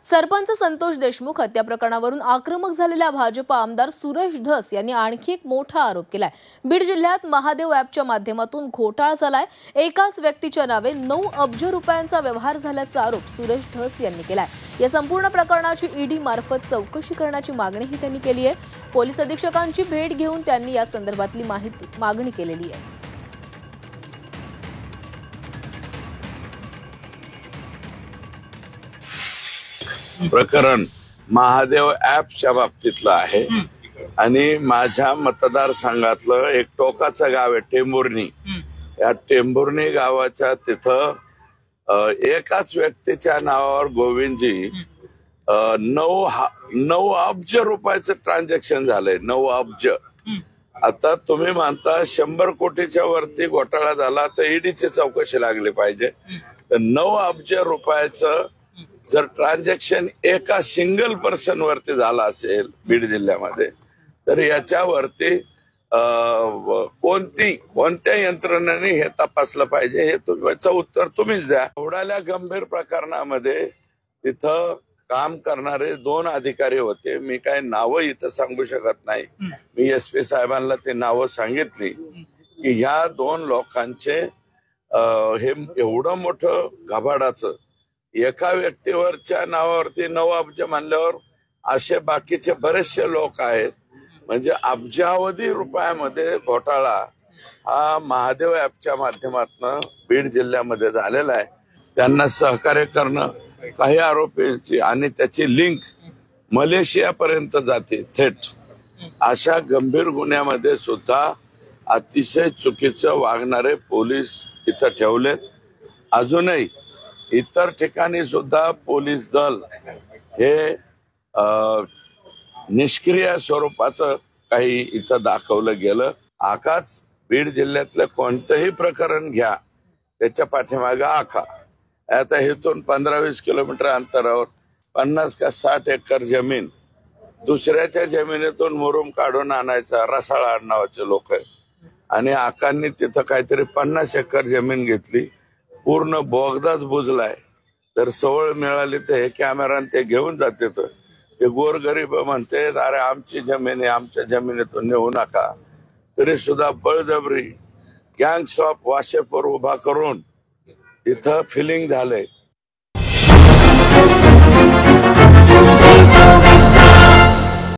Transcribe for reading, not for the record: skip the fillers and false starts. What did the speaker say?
सरपंच संतोष देशमुख हत्या प्रकरणावरून आक्रमक झालेल्या भाजप आमदार सुरेश धस यांनी आणखी एक मोठा आरोप केलाय। बीड जिल्ह्यात महादेव ॲपच्या माध्यमातून घोटाळा झालाय। एकाच व्यक्तीच्या नावे 9 अब्ज रुपयांचा व्यवहार झाल्याचा आरोप सुरेश धस यांनी केलाय। या संपूर्ण प्रकरणाची ईडी मार्फत चौकशी करण्याची मागणीही त्यांनी केली आहे। पोलीस अधीक्षकांची भेट घेऊन त्यांनी या संदर्भातली मागणी केलेली आहे। प्रकरण महादेव ॲपच्या बाबतीतलं आहे आणि माझ्या मतदारसंघातलं एक टोकाचं गाव आहे टेंभुर्णी। या टेंभुर्णी गावाच्या तिथं एकाच व्यक्तीच्या नावावर गोविंदजी 9 अब्ज रुपयाचं ट्रान्झॅक्शन झालंय। 9 अब्ज। आता तुम्ही म्हणता 100 कोटीच्या वरती घोटाळा झाला तर ईडीची चौकशी लागली पाहिजे। तर 9 अब्ज रुपयाचं जर ट्रान्झॅक्शन एका सिंगल पर्सन वरती झाला असेल बीड जिल्ह्यामध्ये तर याच्यावरती कोणत्या यंत्रणेने हे तपासलं पाहिजे हे याचं उत्तर तुम्हीच द्या। एवढ्या गंभीर प्रकरणामध्ये तिथं काम करणारे 2 अधिकारी होते। मी काय नावं इथं सांगू शकत नाही। मी SP साहेबांना ते नावं सांगितली की ह्या 2 लोकांचे हे एवढं मोठं घबाडाचं एका व्यक्तीवरच्या नावावरती 9 अब्ज म्हणल्यावर असे बाकीचे बरेचसे लोक आहेत। म्हणजे अब्जावधी रुपयामध्ये घोटाळा हा महादेव ॲपच्या माध्यमातून बीड जिल्ह्यामध्ये झालेला आहे। त्यांना सहकार्य करणं काही आरोपींची आणि त्याची लिंक मलेशियापर्यंत जाते थेट। अशा गंभीर गुन्ह्यामध्ये सुद्धा अतिशय चुकीचं वागणारे पोलीस इथं ठेवलेत। अजूनही इतर ठिकाणी सुद्धा पोलीस दल हे निष्क्रिय स्वरूपाचं काही इथं दाखवलं गेलं। आकाच बीड जिल्ह्यातलं कोणतंही प्रकरण घ्या त्याच्या पाठीमागे आखा। आता इथून 15-20 किलोमीटर अंतरावर 50 का 60 एकर जमीन दुसऱ्याच्या जमिनीतून मुरुम काढून आणायचा रसाळ आडनावाचे लोक आहेत आणि आकांनी तिथं काहीतरी 50 एकर जमीन घेतली। पूर्ण बोगदाच बुजलाय। जर सवळ मिळाली तर हे कॅमेराने ते घेऊन जाते। तर ते गोरगरीब म्हणते अरे आमची जमीन आहे, आमच्या जमिनीतून नेऊ नका। तरी सुद्धा बळजबरी गँग्स ऑफ वाशेपूर उभा करून इथं फिलिंग झालंय।